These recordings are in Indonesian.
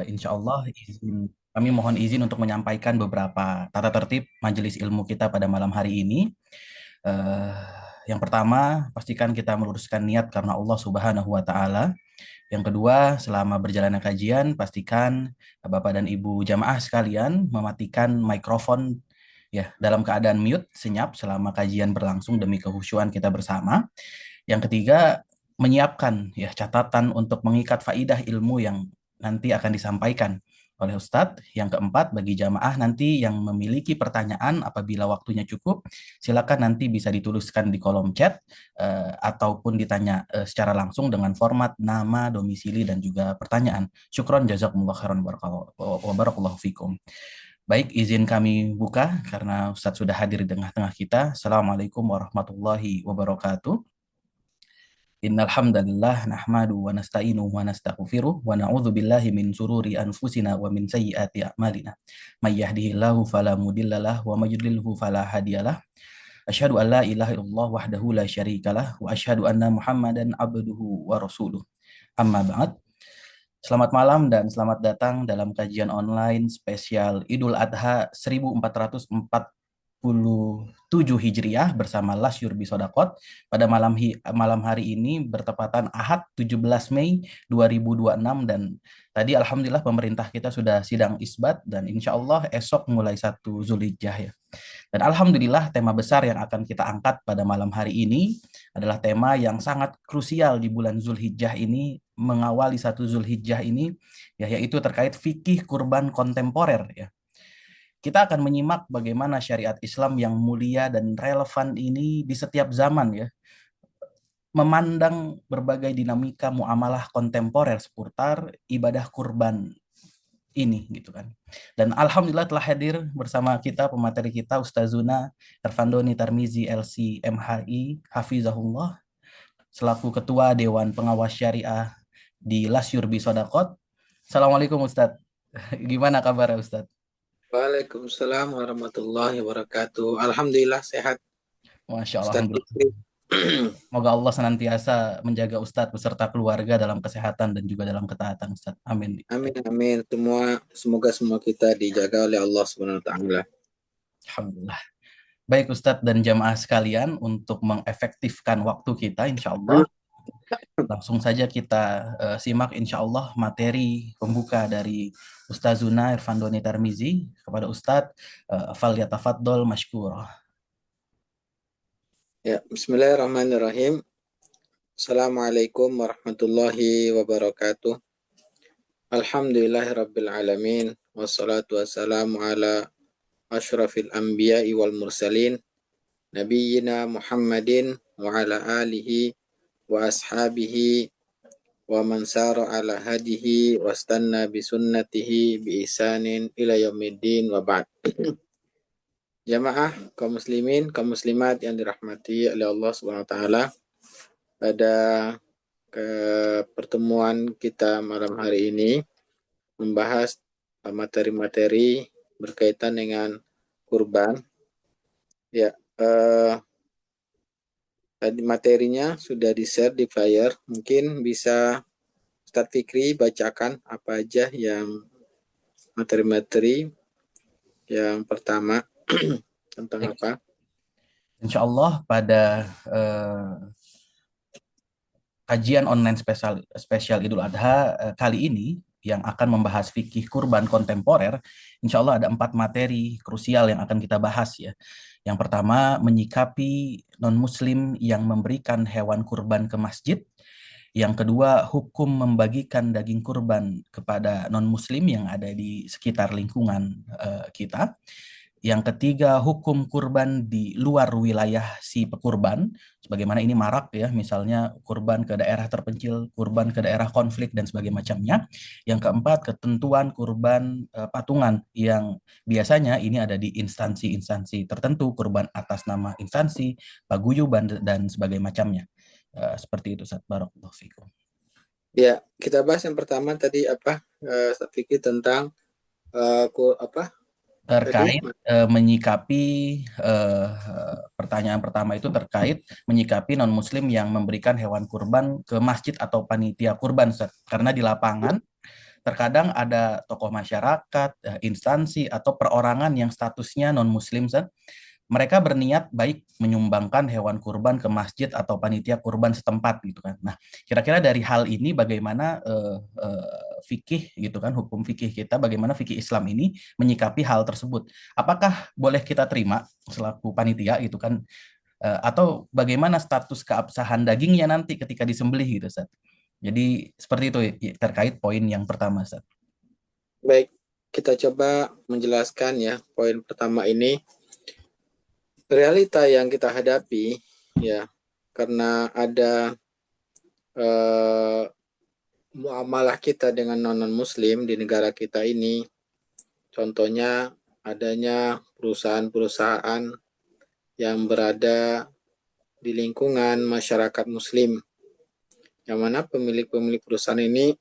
Insya Allah kami mohon izin untuk menyampaikan beberapa tata tertib majelis ilmu kita pada malam hari ini. Eh, yang pertama, pastikan kita meluruskan niat karena Allah Subhanahu wa Ta'ala. Yang kedua, selama berjalannya kajian, pastikan Bapak dan Ibu jamaah sekalian mematikan mikrofon ya dalam keadaan mute senyap selama kajian berlangsung demi kehusuan kita bersama. Yang ketiga, menyiapkan ya catatan untuk mengikat faidah ilmu yang nanti akan disampaikan oleh Ustadz. Yang keempat, bagi jamaah nanti yang memiliki pertanyaan apabila waktunya cukup, silakan nanti bisa dituliskan di kolom chat ataupun ditanya secara langsung dengan format nama, domisili, dan juga pertanyaan. Syukron jazakumullah khairan wa barakallahu fikum. Baik, izin kami buka karena Ustadz sudah hadir di tengah-tengah kita. Assalamualaikum warahmatullahi wabarakatuh. Innal hamdalillah nahmadu wa nasta'inu wa nastaghfiruh wa na'udzu billahi min sururi anfusina wa min sayyiati a'malina. May yahdihillahu fala mudhillalah wa may yudlilhu fala hadiyalah. Asyhadu an la ilaha illallah wahdahu la syarikalah wa asyhadu anna Muhammadan abduhu wa rasuluh. Amma ba'd. Selamat malam dan selamat datang dalam kajian online spesial Idul Adha 1447 Hijriah bersama Lasyur Bisodakot. Pada malam hari ini bertepatan Ahad 17 Mei 2026 dan tadi Alhamdulillah pemerintah kita sudah sidang isbat dan insya Allah esok mulai 1 Zulhijjah ya. Dan Alhamdulillah tema besar yang akan kita angkat pada malam hari ini adalah tema yang sangat krusial di bulan Zulhijjah ini, mengawali 1 Zulhijjah ini, ya, yaitu terkait fikih kurban kontemporer. Ya. Kita akan menyimak bagaimana syariat Islam yang mulia dan relevan ini di setiap zaman ya, memandang berbagai dinamika muamalah kontemporer seputar ibadah kurban ini gitu kan. Dan alhamdulillah telah hadir bersama kita pemateri kita Ustazuna Ervandoni Tarmizi LC MHI Hafizahullah selaku Ketua Dewan Pengawas Syariah di Lasyur Bisodakot. Assalamualaikum Ustadz. Gimana kabar Ustadz? Waalaikumsalam warahmatullahi wabarakatuh. Alhamdulillah sehat, Masya Allah, Ustaz Alhamdulillah. Fikri. Semoga Allah senantiasa menjaga Ustadz beserta keluarga dalam kesehatan dan juga dalam ketaatan Ustadz. Amin. Amin amin. Semoga semua kita dijaga oleh Allah Subhanahu wa taala. Alhamdulillah. Baik Ustadz dan jamaah sekalian, untuk mengefektifkan waktu kita, insya Allah langsung saja kita simak insya Allah materi pembuka dari Ustazuna Irfandoni Tarmizi. Kepada Ustadz, falyatafaddol mashkura. Ya, bismillahirrahmanirrahim. Assalamualaikum warahmatullahi wabarakatuh. Alhamdulillahirabbil alamin wassalatu wassalamu ala asyrafil anbiya'i wal mursalin nabiyyina Muhammadin wa ala alihi wa ashabihi wa man sara ala hadihi wastanna bi sunnatihi bi ihsanin ila yaumiddin wa ba'd. Jamaah kaum muslimin, kaum muslimat yang dirahmati oleh Allah Subhanahu wa taala, pada pertemuan kita malam hari ini membahas materi-materi berkaitan dengan kurban. Ya, tadi materinya sudah di-share di flyer. Mungkin bisa Ustaz Fikri bacakan apa aja yang materi-materi yang pertama tentang apa? Insya Allah pada kajian online spesial Idul Adha kali ini yang akan membahas fikih kurban kontemporer, insya Allah ada 4 materi krusial yang akan kita bahas ya. Yang pertama, menyikapi non-muslim yang memberikan hewan kurban ke masjid. Yang kedua, hukum membagikan daging kurban kepada non-muslim yang ada di sekitar lingkungan kita. Yang ketiga, hukum kurban di luar wilayah si pekurban, sebagaimana ini marak ya, misalnya kurban ke daerah terpencil, kurban ke daerah konflik, dan sebagainya macamnya. Yang keempat, ketentuan kurban patungan yang biasanya ini ada di instansi-instansi tertentu, kurban atas nama instansi, paguyuban, dan sebagainya macamnya. Seperti itu, Ustaz. Barakallahu fikum. Ya, kita bahas yang pertama tadi apa? Ustaz Fikri tentang apa? Terkait menyikapi pertanyaan pertama itu terkait menyikapi non-muslim yang memberikan hewan kurban ke masjid atau panitia kurban, Ustaz. Karena di lapangan Terkadang ada tokoh masyarakat, instansi, atau perorangan yang statusnya non-muslim, Ustaz. Mereka berniat baik menyumbangkan hewan kurban ke masjid atau panitia kurban setempat gitu kan. Nah, kira-kira dari hal ini bagaimana fikih gitu kan, hukum fikih kita, bagaimana fikih Islam ini menyikapi hal tersebut? Apakah boleh kita terima selaku panitia gitu kan, atau bagaimana status keabsahan dagingnya nanti ketika disembelih gitu, Ustaz? Jadi seperti itu terkait poin yang pertama, Ustaz. Baik, kita coba menjelaskan ya poin pertama ini. Realita yang kita hadapi ya, karena ada eh, muamalah kita dengan non-muslim di negara kita ini. Contohnya adanya perusahaan-perusahaan yang berada di lingkungan masyarakat muslim, yang mana pemilik-pemilik perusahaan ini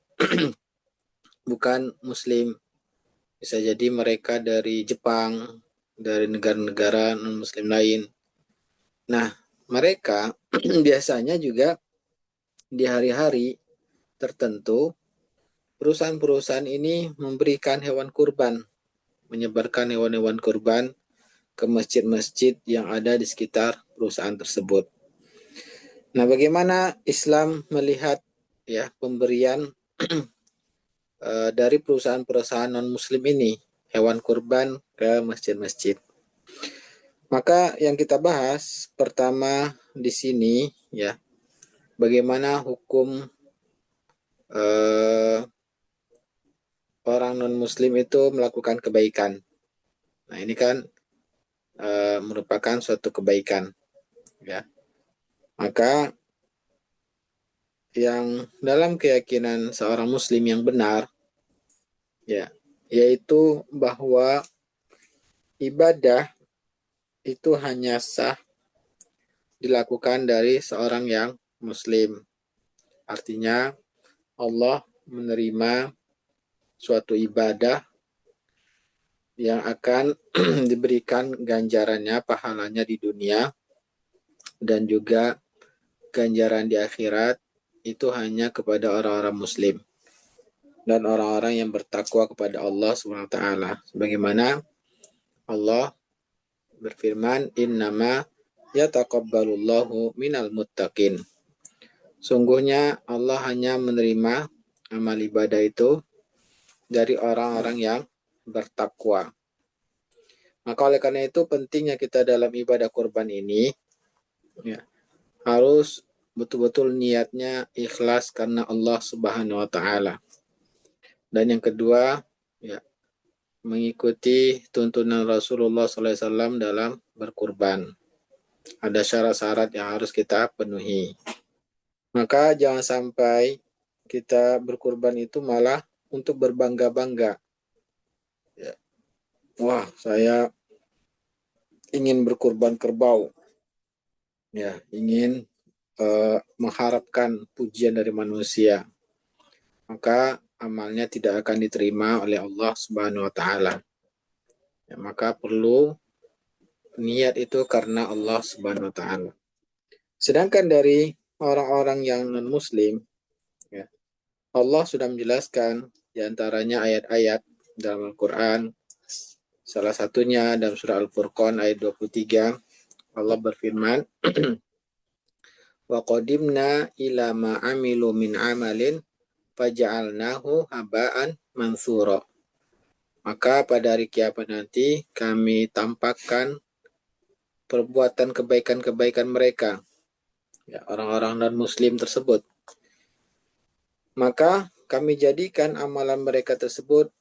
bukan muslim. Bisa jadi mereka dari Jepang, dari negara-negara non-muslim lain. Nah, mereka biasanya juga di hari-hari tertentu, perusahaan-perusahaan ini memberikan hewan kurban, menyebarkan hewan-hewan kurban ke masjid-masjid yang ada di sekitar perusahaan tersebut. Nah, bagaimana Islam melihat ya pemberian dari perusahaan-perusahaan non-muslim ini hewan kurban ke masjid-masjid? Maka yang kita bahas pertama di sini ya, bagaimana hukum eh, orang non-muslim itu melakukan kebaikan. Nah, ini kan merupakan suatu kebaikan ya. Maka yang dalam keyakinan seorang muslim yang benar ya, yaitu bahwa ibadah itu hanya sah dilakukan dari seorang yang muslim. Artinya Allah menerima suatu ibadah yang akan diberikan ganjarannya, pahalanya di dunia, dan juga ganjaran di akhirat itu hanya kepada orang-orang muslim dan orang-orang yang bertakwa kepada Allah SWT. Sebagaimana Allah berfirman, innama yataqabbalullahu minal muttaqin. Sungguhnya Allah hanya menerima amal ibadah itu dari orang-orang yang bertakwa. Maka oleh karena itu pentingnya kita dalam ibadah kurban ini ya, harus betul-betul niatnya ikhlas karena Allah Subhanahu wa taala. Dan yang kedua, ya, mengikuti tuntunan Rasulullah SAW dalam berkurban. Ada syarat-syarat yang harus kita penuhi. Maka jangan sampai kita berkurban itu malah untuk berbangga-bangga. Ya. Wah, saya ingin berkurban kerbau. Ya, ingin mengharapkan pujian dari manusia. Maka amalnya tidak akan diterima oleh Allah Subhanahu wa taala. Ya, maka perlu niat itu karena Allah Subhanahu wa taala. Sedangkan dari orang-orang yang non-muslim, ya, Allah sudah menjelaskan di antaranya ayat-ayat dalam Al-Qur'an. Salah satunya dalam surah Al-Furqan ayat 23, Allah berfirman, "Wa qadimna ila ma amilu min amalin faja'alnahu haba'an mansura." Maka pada hari kiamat nanti kami tampakkan perbuatan kebaikan-kebaikan mereka, ya, orang-orang non-muslim tersebut. Maka kami jadikan amalan mereka tersebut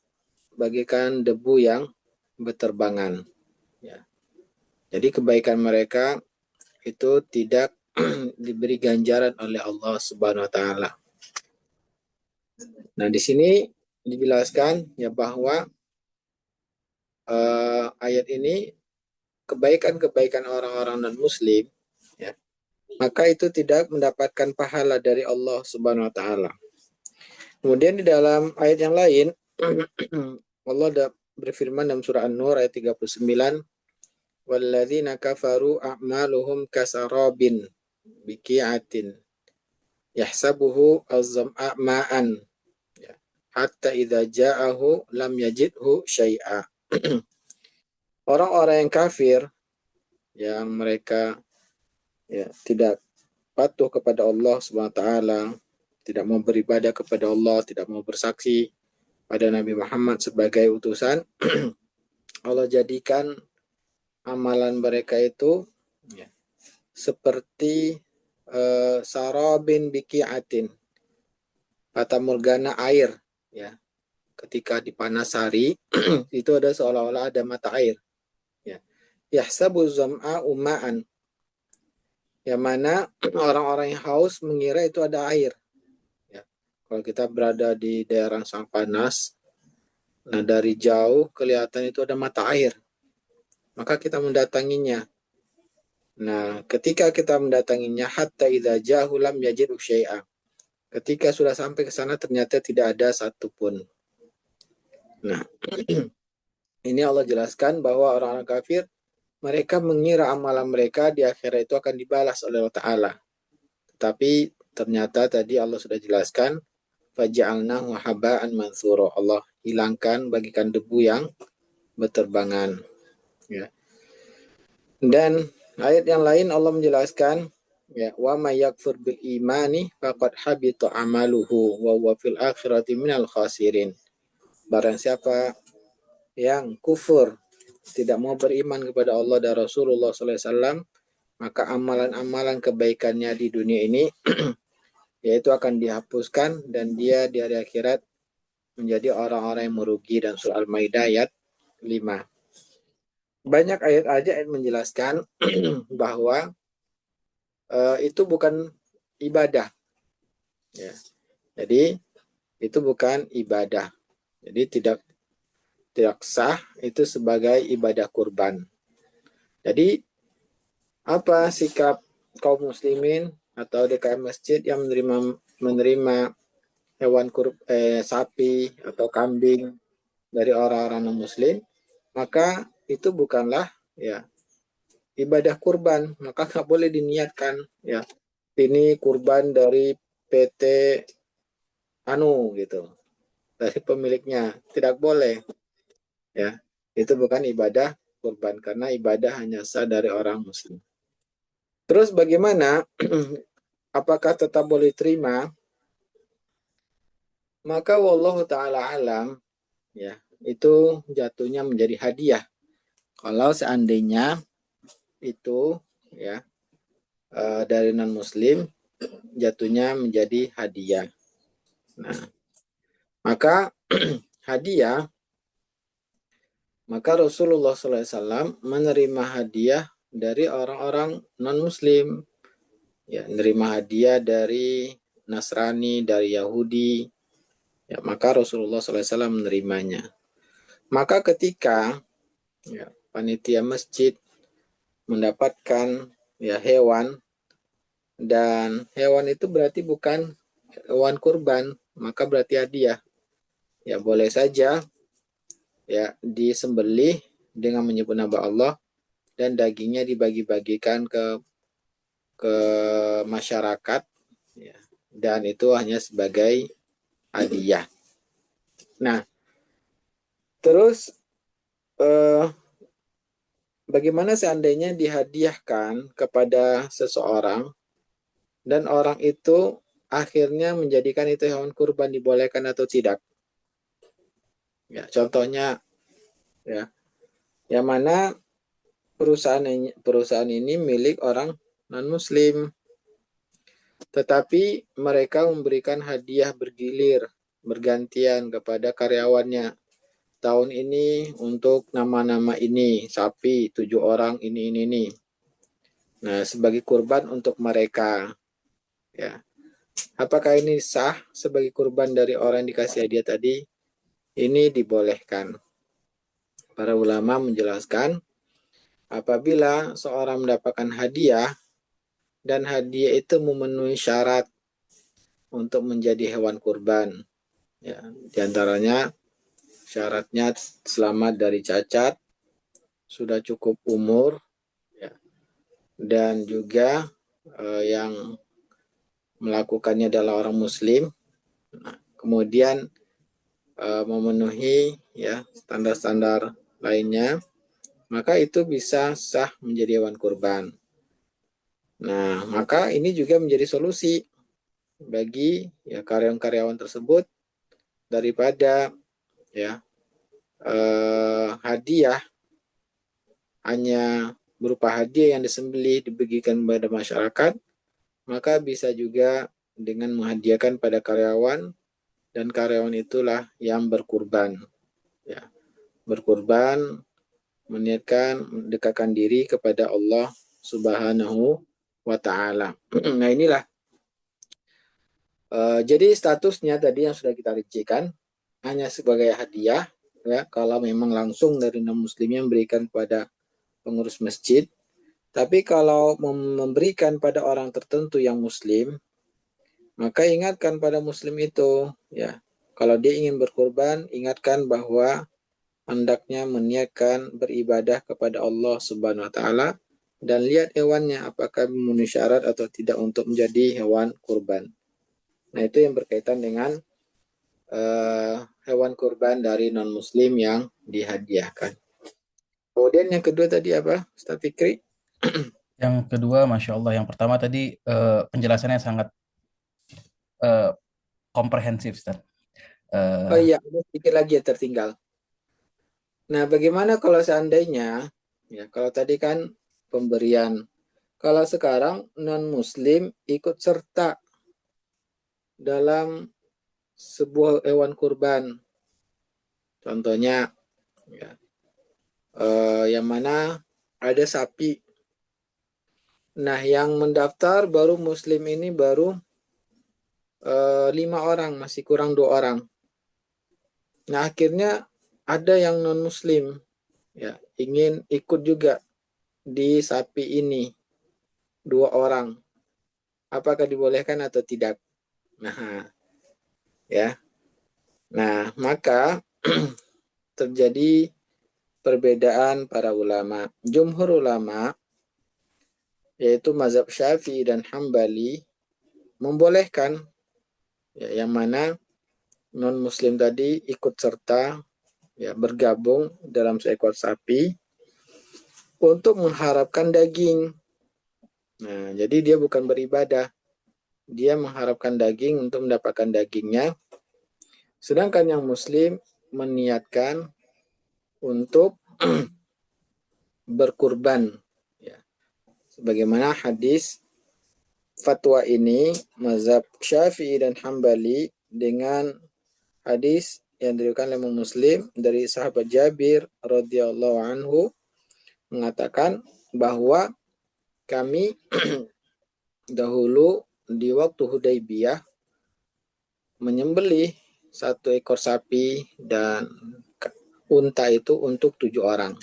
bagaikan debu yang berterbangan. Ya. Jadi kebaikan mereka itu tidak diberi ganjaran oleh Allah Subhanahu wa taala. Nah, di sini dijelaskan ya bahwa ayat ini kebaikan-kebaikan orang-orang non-muslim ya, maka itu tidak mendapatkan pahala dari Allah Subhanahu wa taala. Kemudian di dalam ayat yang lain Allah berfirman dalam surah An-Nur ayat 39, "Walladzina kafaru a'maluhum kasarabin biqi'atin yahsabuhu az-zam'a ma'an hatta idza ja'ahu lam yajidhu syai'a. Orang-orang yang kafir yang mereka tidak patuh kepada Allah Subhanahu wa taala, tidak mau beribadah kepada Allah, tidak mau bersaksi pada Nabi Muhammad sebagai utusan, Allah jadikan amalan mereka itu seperti sarabin biqi'atin, fata morgana air, ya. Ketika dipanas hari itu ada seolah-olah ada mata air, ya. Yahsabu zam'a uma'an, yang mana orang-orang yang haus mengira itu ada air, ya. Kalau kita berada di daerah yang sangat panas, nah dari jauh kelihatan itu ada mata air, maka kita mendatanginya. Nah, ketika kita mendatanginya, hatta idza ja'ahu lam yajid syai'a. Ketika sudah sampai ke sana ternyata tidak ada satupun. Nah, ini Allah jelaskan bahwa orang-orang kafir mereka mengira amalan mereka di akhirat itu akan dibalas oleh Allah Ta'ala. Tapi ternyata tadi Allah sudah jelaskan, faja'alnahu haba'an mansura. Allah hilangkan, bagikan debu yang berterbangan. Ya. Dan ayat yang lain Allah menjelaskan, ya, wa may yakfur bil imani faqad habita amaluhu wa huwa fil akhirati minal khasirin. Barang siapa yang kufur, tidak mau beriman kepada Allah dan Rasulullah SAW, maka amalan-amalan kebaikannya di dunia ini yaitu akan dihapuskan dan dia di hari akhirat menjadi orang-orang yang merugi. Dan surah Al-Maidah ayat 5. Banyak ayat-ayat menjelaskan bahwa itu bukan ibadah. Ya. Jadi itu bukan ibadah. Jadi tidak sah itu sebagai ibadah kurban. Jadi apa sikap kaum muslimin atau DKM masjid yang menerima hewan sapi atau kambing dari orang-orang non muslim, maka itu bukanlah ya ibadah kurban, maka nggak boleh diniatkan ya ini kurban dari PT anu gitu, dari pemiliknya, tidak boleh ya. Itu bukan ibadah kurban karena ibadah hanya sah dari orang muslim. Terus bagaimana apakah tetap boleh terima? Maka wallahu taala alam, ya, itu jatuhnya menjadi hadiah. Kalau seandainya itu ya dari non muslim, jatuhnya menjadi hadiah. Nah, maka hadiah, maka Rasulullah SAW menerima hadiah dari orang-orang non muslim, ya, menerima hadiah dari Nasrani, dari Yahudi, ya, maka Rasulullah SAW menerimanya. Maka ketika ya, panitia masjid mendapatkan ya hewan, dan hewan itu berarti bukan hewan kurban, maka berarti hadiah. Ya boleh saja ya disembelih dengan menyebut nama Allah dan dagingnya dibagi-bagikan ke masyarakat, ya, dan itu hanya sebagai hadiah. Nah, terus bagaimana seandainya dihadiahkan kepada seseorang dan orang itu akhirnya menjadikan itu hewan kurban, dibolehkan atau tidak? Ya, contohnya ya, yang mana perusahaan ini milik orang non-muslim, tetapi mereka memberikan hadiah bergilir, bergantian kepada karyawannya. Tahun ini untuk nama-nama ini, sapi 7 orang ini. Nah, sebagai kurban untuk mereka. Ya. Apakah ini sah sebagai kurban dari orang yang dikasih hadiah tadi? Ini dibolehkan. Para ulama menjelaskan, apabila seorang mendapatkan hadiah dan hadiah itu memenuhi syarat untuk menjadi hewan kurban, ya, diantaranya syaratnya selamat dari cacat, sudah cukup umur, ya, dan juga yang melakukannya adalah orang muslim. Nah, kemudian memenuhi ya standar-standar lainnya, maka itu bisa sah menjadi hewan kurban. Nah, maka ini juga menjadi solusi bagi ya karyawan-karyawan tersebut daripada ya hadiah hanya berupa hadiah yang disembelih dibagikan kepada masyarakat, maka bisa juga dengan menghadiahkan pada karyawan dan karyawan itulah yang berkurban. Ya, berkurban meniatkan mendekatkan diri kepada Allah Subhanahu wa taala. Nah, inilah jadi statusnya tadi yang sudah kita rincikan hanya sebagai hadiah ya kalau memang langsung dari non muslim yang memberikan kepada pengurus masjid. Tapi kalau memberikan pada orang tertentu yang muslim, maka ingatkan pada muslim itu ya. Kalau dia ingin berkurban, ingatkan bahwa hendaknya meniatkan beribadah kepada Allah Subhanahu wa taala dan lihat hewannya apakah memenuhi syarat atau tidak untuk menjadi hewan kurban. Nah, itu yang berkaitan dengan hewan kurban dari non-muslim yang dihadiahkan. Kemudian yang kedua tadi apa, Ustaz Fikri? Yang kedua, Masya Allah, yang pertama tadi penjelasannya sangat eh, komprehensif, Ustaz. Oh Eh, iya, ada sedikit lagi yang tertinggal. Nah, bagaimana kalau seandainya, ya kalau tadi kan pemberian, kalau sekarang non-muslim ikut serta dalam sebuah hewan kurban, contohnya ya, yang mana ada sapi. Nah, yang mendaftar baru muslim ini baru 5 orang, masih kurang 2 orang. Nah, akhirnya ada yang non-muslim ya ingin ikut juga di sapi ini 2 orang. Apakah dibolehkan atau tidak? Nah, ya. Nah, maka terjadi perbedaan para ulama. Jumhur ulama yaitu mazhab Syafi'i dan Hambali membolehkan ya, yang mana non muslim tadi ikut serta ya bergabung dalam seekor sapi untuk mengharapkan daging. Nah, jadi dia bukan beribadah, dia mengharapkan daging untuk mendapatkan dagingnya. Sedangkan yang muslim meniatkan untuk berkurban. Ya. Sebagaimana hadis fatwa ini mazhab Syafi'i dan Hambali dengan hadis yang diriwayatkan oleh Muslim dari sahabat Jabir radhiyallahu anhu mengatakan bahwa kami dahulu di waktu Hudaybiyah menyembelih 1 ekor sapi dan unta itu untuk 7 orang.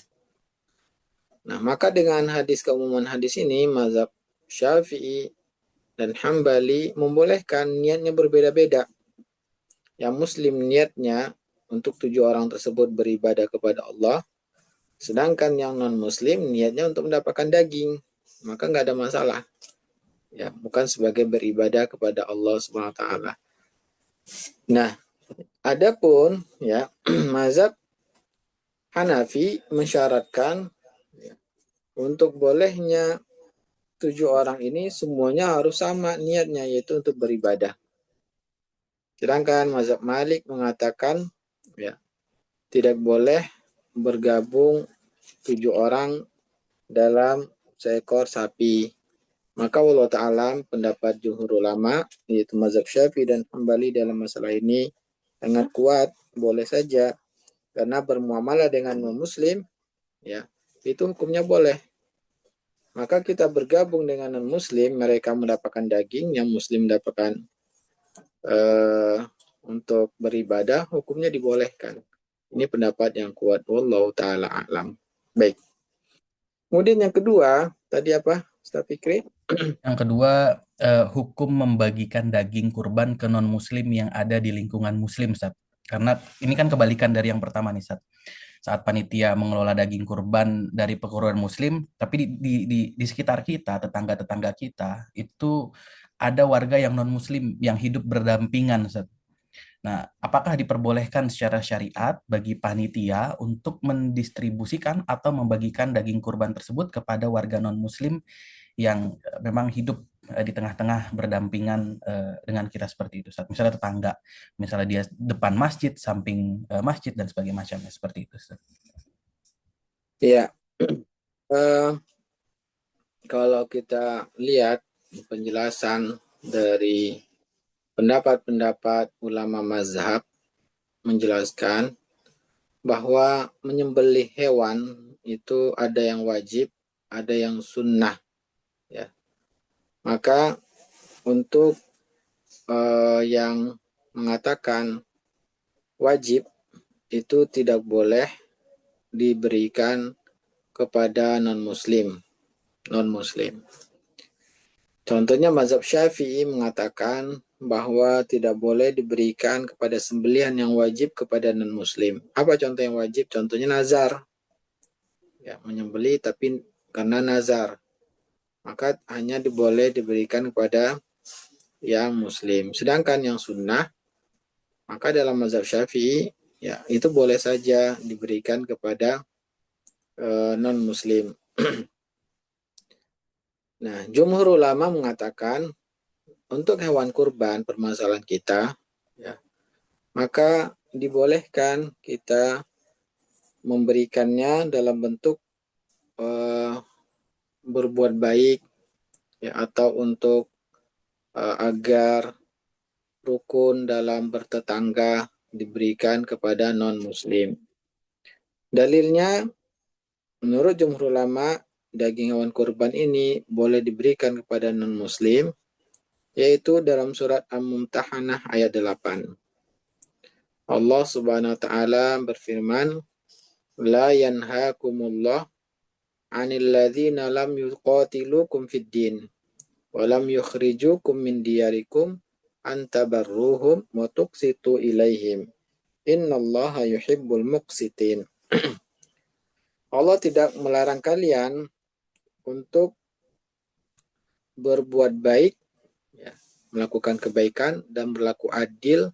Nah, maka dengan hadis keumuman hadis ini, mazhab Syafi'i dan Hambali membolehkan niatnya berbeda-beda. Yang muslim niatnya untuk 7 orang tersebut beribadah kepada Allah, sedangkan yang non-muslim niatnya untuk mendapatkan daging. Maka nggak ada masalah. Ya, bukan sebagai beribadah kepada Allah Subhanahu wa taala. Nah, adapun ya mazhab Hanafi mensyaratkan ya, untuk bolehnya 7 orang ini semuanya harus sama niatnya, yaitu untuk beribadah. Sedangkan mazhab Malik mengatakan ya tidak boleh bergabung 7 orang dalam seekor sapi. Maka wallahu ta'ala pendapat jumhur ulama yaitu mazhab Syafi'i dan Hambali dalam masalah ini sangat kuat, boleh saja karena bermuamalah dengan non-muslim ya itu hukumnya boleh. Maka kita bergabung dengan non-muslim, mereka mendapatkan daging, yang muslim mendapatkan untuk beribadah, hukumnya dibolehkan. Ini pendapat yang kuat, wallahu ta'ala alam. Baik. Kemudian yang kedua, tadi apa, Ustaz Fikri? yang kedua, hukum membagikan daging kurban ke non-muslim yang ada di lingkungan muslim, Ustaz. Karena ini kan kebalikan dari yang pertama nih, Ustaz. Saat panitia mengelola daging kurban dari pekurban muslim, tapi di sekitar kita, tetangga-tetangga kita, itu ada warga yang non-muslim yang hidup berdampingan, Ustaz. Nah, apakah diperbolehkan secara syariat bagi panitia untuk mendistribusikan atau membagikan daging kurban tersebut kepada warga non-Muslim yang memang hidup di tengah-tengah berdampingan dengan kita seperti itu. Misalnya tetangga, misalnya dia depan masjid, samping masjid dan sebagainya macamnya seperti itu. Ya, eh, kalau kita lihat penjelasan dari pendapat-pendapat ulama mazhab menjelaskan bahwa menyembelih hewan itu ada yang wajib, ada yang sunnah. Ya, maka untuk yang mengatakan wajib itu tidak boleh diberikan kepada non-muslim. Non-muslim. Contohnya mazhab Syafi'i mengatakan bahwa tidak boleh diberikan kepada sembelihan yang wajib kepada non-muslim. Apa contoh yang wajib? Contohnya nazar. Ya, menyembelih tapi karena nazar. Maka hanya boleh diberikan kepada yang muslim. Sedangkan yang sunnah, maka dalam mazhab Syafi'i, ya itu boleh saja diberikan kepada non-muslim. Nah, jumhur ulama mengatakan untuk hewan kurban permasalahan kita, ya, maka dibolehkan kita memberikannya dalam bentuk uh, berbuat baik, ya, atau untuk agar rukun dalam bertetangga diberikan kepada non-muslim. Dalilnya, menurut jumhur ulama, daging hewan kurban ini boleh diberikan kepada non-muslim, yaitu dalam surat Al-Mumtahanah ayat 8. Allah Subhanahu wa taala berfirman, "La yanhaakumullah 'anil ladzina lam yuqatilukum fid din wa lam yukhrijukum min diyarikum an tabarruhum wa tuqsitu ilaihim. Innallaha yuhibbul muqsitin." Allah tidak melarang kalian untuk berbuat baik, ya, melakukan kebaikan dan berlaku adil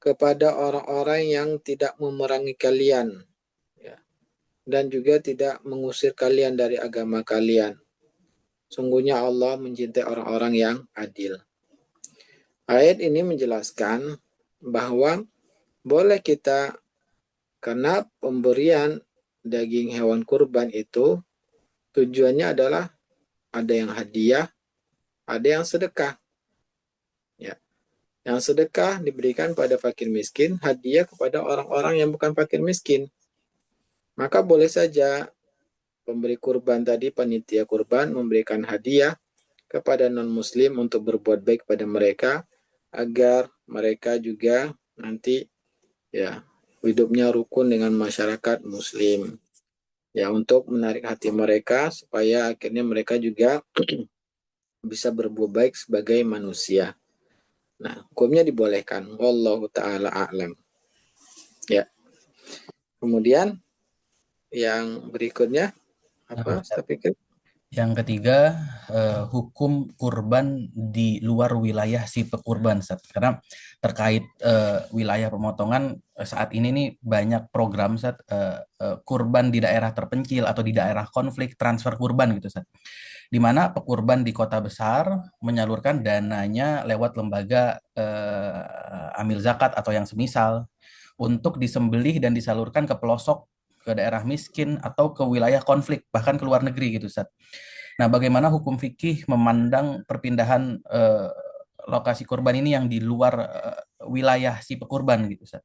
kepada orang-orang yang tidak memerangi kalian, ya, dan juga tidak mengusir kalian dari agama kalian. Sungguhnya Allah mencintai orang-orang yang adil. Ayat ini menjelaskan bahwa boleh kita, karena pemberian daging hewan kurban itu tujuannya adalah ada yang hadiah, ada yang sedekah. Ya. Yang sedekah diberikan pada fakir miskin, hadiah kepada orang-orang yang bukan fakir miskin. Maka boleh saja pemberi kurban tadi, panitia kurban, memberikan hadiah kepada non-muslim untuk berbuat baik kepada mereka, agar mereka juga nanti, ya, hidupnya rukun dengan masyarakat muslim. Ya, untuk menarik hati mereka supaya akhirnya mereka juga bisa berbuat baik sebagai manusia. Nah, hukumnya dibolehkan. Wallahu ta'ala a'lam. Ya. Kemudian yang berikutnya apa? Nah, Saya pikir. yang ketiga, hukum kurban di luar wilayah si pekurban, Ustaz. Karena terkait wilayah pemotongan saat ini nih banyak program, Ustaz, kurban di daerah terpencil atau di daerah konflik transfer kurban gitu, Ustaz. Di mana pekurban di kota besar menyalurkan dananya lewat lembaga amil zakat atau yang semisal untuk disembelih dan disalurkan ke pelosok, ke daerah miskin atau ke wilayah konflik bahkan ke luar negeri gitu, Ustaz. Nah, bagaimana hukum fikih memandang perpindahan lokasi kurban ini yang di luar wilayah si pekurban gitu, Ustaz?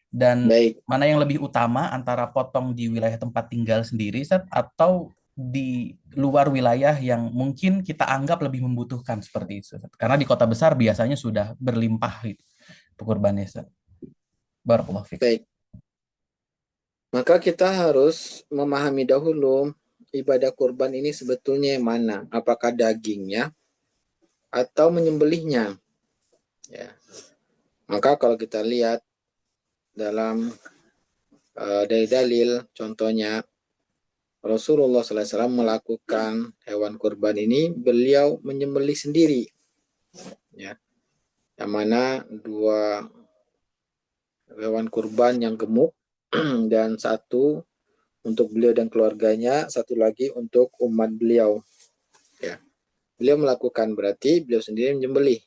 Dan Baik, mana yang lebih utama antara potong di wilayah tempat tinggal sendiri, Ustaz, atau di luar wilayah yang mungkin kita anggap lebih membutuhkan seperti itu, Ustaz? Karena di kota besar biasanya sudah berlimpah gitu, pekurbannya, Ustaz. Barakallahu fiik. baik. Maka kita harus memahami dahulu ibadah kurban ini sebetulnya yang mana? Apakah dagingnya atau menyembelihnya? Ya. Maka kalau kita lihat dalam dari dalil, contohnya Rasulullah SAW melakukan hewan kurban ini, beliau menyembelih sendiri, ya, yang mana dua hewan kurban yang gemuk, dan satu untuk beliau dan keluarganya, satu lagi untuk umat beliau. Ya, beliau melakukan berarti beliau sendiri menyembelih.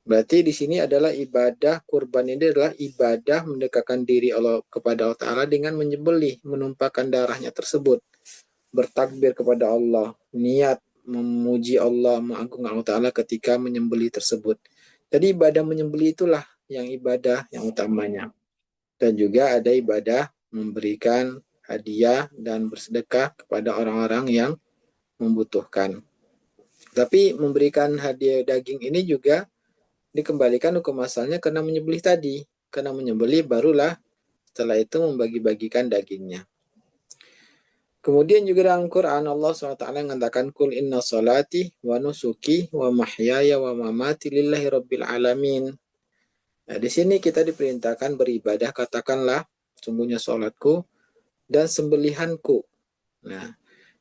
Berarti di sini adalah ibadah kurban ini adalah ibadah mendekatkan diri Allah kepada Allah Ta'ala dengan menyembelih, menumpahkan darahnya tersebut, bertakbir kepada Allah, niat memuji Allah, mengagungkan Allah Ta'ala ketika menyembelih tersebut. Jadi ibadah menyembelih itulah yang ibadah yang utamanya. Dan juga ada ibadah memberikan hadiah dan bersedekah kepada orang-orang yang membutuhkan. Tapi memberikan hadiah daging ini juga dikembalikan hukum asalnya karena menyembelih tadi. Karena menyembelih barulah setelah itu membagi-bagikan dagingnya. Kemudian juga dalam Quran Allah SWT mengatakan kul inna salati wa nusuki wa mahyaya wa mamati lillahi rabbil alamin. Nah, di sini kita diperintahkan beribadah, katakanlah sungguhnya salatku dan sembelihanku. Nah,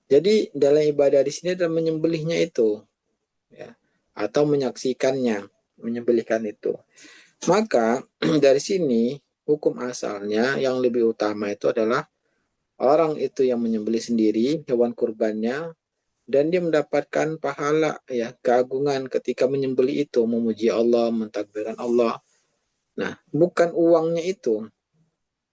jadi dalam ibadah di sini adalah menyembelihnya itu, ya, atau menyaksikannya, menyembelihkan itu. Maka dari sini hukum asalnya yang lebih utama itu adalah orang itu yang menyembelih sendiri hewan kurbannya dan dia mendapatkan pahala, ya, keagungan ketika menyembelih itu, memuji Allah, mentakbirkan Allah. Nah, bukan uangnya itu,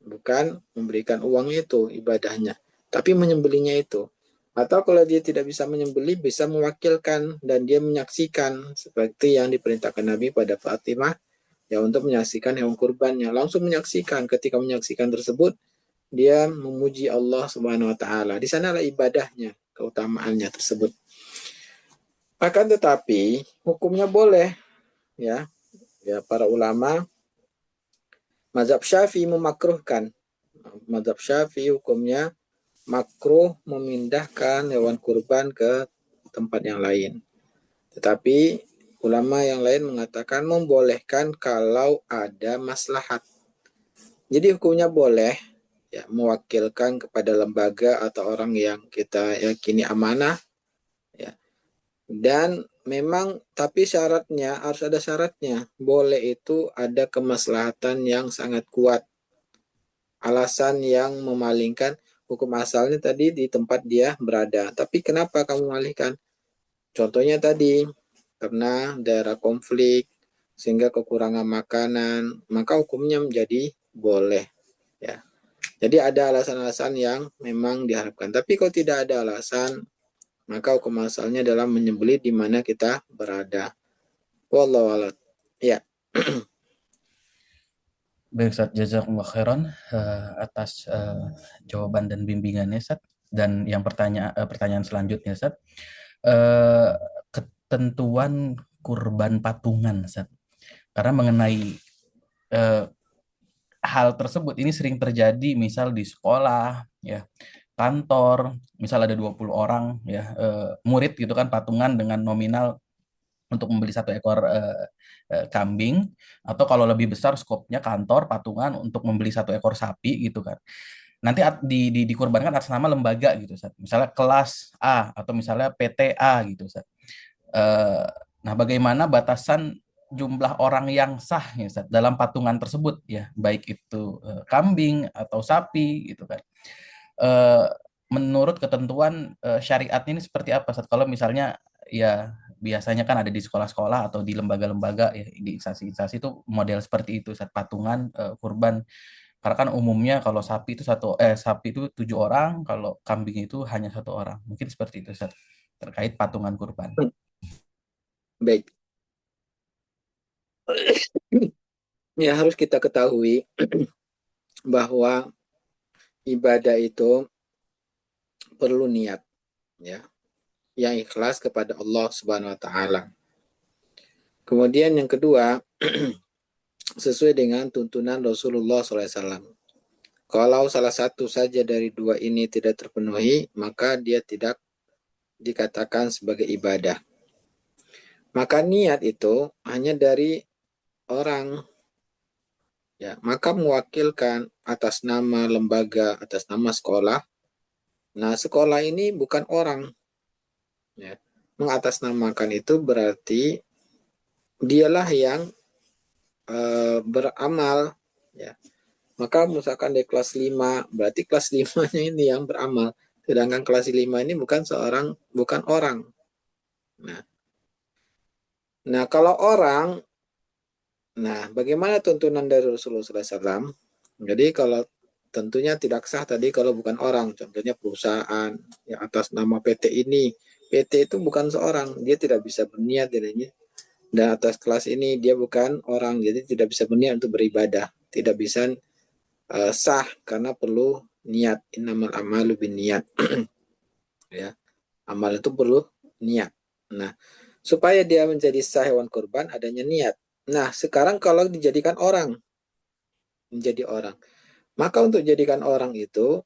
bukan memberikan uangnya itu ibadahnya, tapi menyembelihnya itu. Atau kalau dia tidak bisa menyembelih, bisa mewakilkan dan dia menyaksikan seperti yang diperintahkan Nabi pada Fatimah, ya, untuk menyaksikan hewan kurbannya. Langsung menyaksikan, ketika menyaksikan tersebut dia memuji Allah Subhanahu wa taala. Di sanalah ibadahnya, keutamaannya tersebut. Akan tetapi hukumnya boleh, ya. Ya, para ulama mazhab Syafi'i memakruhkan. Mazhab Syafi'i hukumnya makruh memindahkan hewan kurban ke tempat yang lain. Tetapi ulama yang lain mengatakan membolehkan kalau ada maslahat. Jadi hukumnya boleh, ya, mewakilkan kepada lembaga atau orang yang kita yakini amanah, ya. Dan memang tapi syaratnya harus ada syaratnya. Boleh itu ada kemaslahatan yang sangat kuat. Alasan yang memalingkan hukum asalnya tadi di tempat dia berada. Tapi kenapa kamu malihkan? Contohnya tadi, karena daerah konflik, sehingga kekurangan makanan, maka hukumnya menjadi boleh. Ya. Jadi ada alasan-alasan yang memang diharapkan. Tapi kalau tidak ada alasan, maka hukum asalnya adalah menyembelih di mana kita berada. Wallahu a'lam. Ya. Baik, Ustaz, jazakumullah khairan atas jawaban dan bimbingannya, Ustaz. Dan yang pertanyaan selanjutnya, Ustaz. Eh, Ketentuan kurban patungan, Ustaz. Karena mengenai eh, hal tersebut ini sering terjadi misal di sekolah, ya, kantor, misal ada 20 orang, ya, murid gitu kan, patungan dengan nominal untuk membeli satu ekor kambing, atau kalau lebih besar skopnya kantor patungan untuk membeli satu ekor sapi gitu kan. Nanti dikurbankan atas nama lembaga gitu, Ustaz. Misalnya kelas A atau misalnya PTA gitu, Ustaz. Eh, nah, bagaimana batasan jumlah orang yang sah ya, Ustaz, dalam patungan tersebut, ya, baik itu kambing atau sapi gitu kan. Eh, Menurut ketentuan syariat ini seperti apa, Ustaz? Kalau misalnya ya biasanya kan ada di sekolah-sekolah atau di lembaga-lembaga, ya, di instansi-instansi itu model seperti itu, Ustaz, patungan kurban. Karena kan umumnya kalau sapi itu 7 orang, kalau kambing itu hanya 1 orang. Mungkin seperti itu, Ustaz, terkait patungan kurban. Baik. Ya, harus kita ketahui bahwa ibadah itu perlu niat, ya, yang ikhlas kepada Allah Subhanahu wa taala. Kemudian yang kedua, sesuai dengan tuntunan Rasulullah SAW. Kalau salah satu saja dari dua ini tidak terpenuhi, maka dia tidak dikatakan sebagai ibadah. Maka niat itu hanya dari orang, ya, maka mewakilkan atas nama lembaga, atas nama sekolah. Nah, sekolah ini bukan orang, ya. Mengatasnamakan itu berarti dialah yang beramal, ya. Maka misalkan dari kelas 5, berarti kelas 5-nya ini yang beramal. Sedangkan kelas 5 ini bukan orang. Nah, kalau orang, nah bagaimana tuntunan dari Rasulullah SAW? Jadi kalau tentunya tidak sah tadi kalau bukan orang. Contohnya perusahaan yang atas nama PT ini. PT itu bukan seorang, dia tidak bisa berniat jadinya. Dan atas kelas ini dia bukan orang, jadi tidak bisa berniat untuk beribadah. Tidak bisa sah karena perlu niat. Innamal amalu bin niat. Ya, amal itu perlu niat. Nah, supaya dia menjadi sah hewan kurban adanya niat. Nah, sekarang kalau dijadikan orang, menjadi orang. Maka untuk jadikan orang itu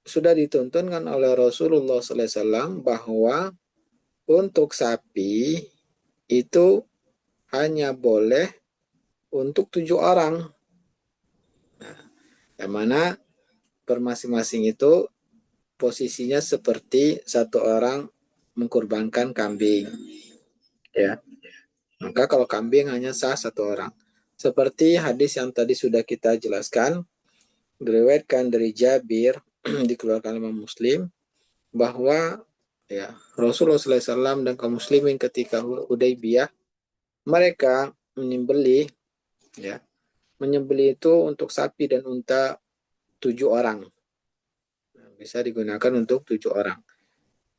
sudah dituntunkan oleh Rasulullah SAW bahwa untuk sapi itu hanya boleh untuk 7 orang. Nah, yang mana per masing-masing itu posisinya seperti satu orang mengkurbankan kambing. Ya, maka kalau kambing hanya sah satu orang. Seperti hadis yang tadi sudah kita jelaskan, diriwayatkan dari Jabir dikeluarkan oleh Muslim bahwa ya Rasulullah SAW dan kaum muslimin ketika Hudaybiyah mereka menyembelih ya menyembelih itu untuk sapi dan unta 7 orang. Nah, bisa digunakan untuk 7 orang.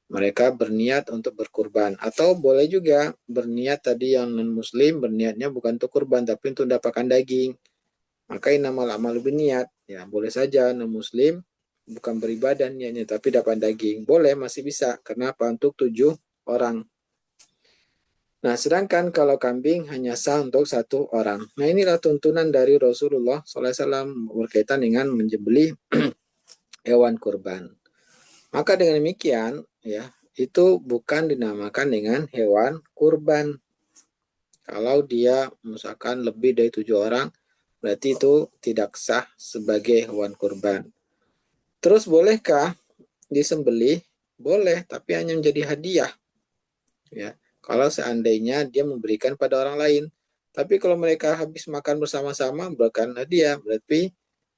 Mereka berniat untuk berkurban atau boleh juga berniat tadi yang non muslim berniatnya bukan untuk kurban tapi untuk mendapatkan daging. Maka innamal a'malu binniyat. Ya, boleh saja non-muslim bukan beribadah niatnya tapi dapat daging. Boleh, masih bisa. Kenapa? Untuk 7 orang. Nah, sedangkan kalau kambing hanya sah untuk 1 orang. Nah, inilah tuntunan dari Rasulullah SAW berkaitan dengan menyembelih hewan kurban. Maka dengan demikian, ya, itu bukan dinamakan dengan hewan kurban. Kalau dia misalkan lebih dari 7 orang, berarti itu tidak sah sebagai hewan kurban. Terus bolehkah disembelih? Boleh, tapi hanya menjadi hadiah. Ya, kalau seandainya dia memberikan pada orang lain. Tapi kalau mereka habis makan bersama-sama, bukan hadiah, berarti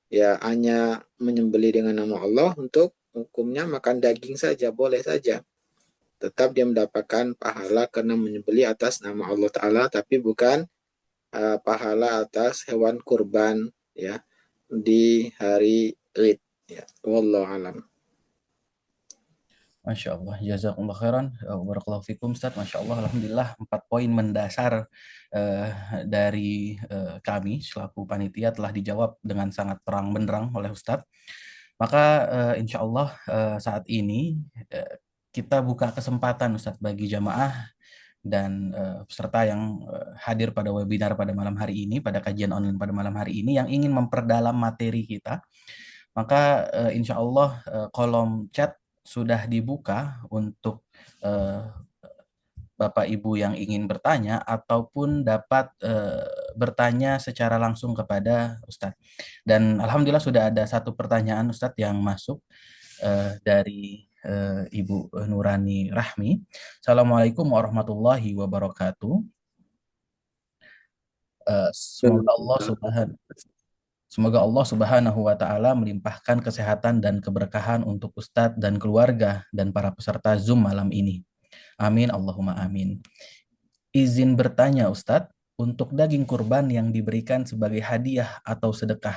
ya hanya menyembelih dengan nama Allah untuk hukumnya makan daging saja, boleh saja. Tetap dia mendapatkan pahala karena menyembelih atas nama Allah Ta'ala, tapi bukan pahala atas hewan kurban ya di hari Id ya. Wallahu alam. Masya Allah, jazakumullah khairan, barakallahu fikum Ustaz. Masya Allah, Alhamdulillah 4 poin mendasar eh, dari kami selaku panitia telah dijawab dengan sangat terang benderang oleh Ustaz. Maka insya Allah saat ini kita buka kesempatan Ustaz bagi jamaah dan peserta yang hadir pada webinar pada malam hari ini, pada kajian online pada malam hari ini yang ingin memperdalam materi kita. Maka insya Allah kolom chat sudah dibuka untuk eh, Bapak Ibu yang ingin bertanya ataupun dapat bertanya secara langsung kepada Ustadz. Dan Alhamdulillah sudah ada satu pertanyaan Ustadz yang masuk dari Ibu Nurani Rahmi. Assalamualaikum warahmatullahi wabarakatuh. Semoga Allah Subhanahu wa taala melimpahkan kesehatan dan keberkahan untuk Ustadz dan keluarga dan para peserta Zoom malam ini. Amin Allahumma amin. Izin bertanya Ustadz, untuk daging kurban yang diberikan sebagai hadiah atau sedekah,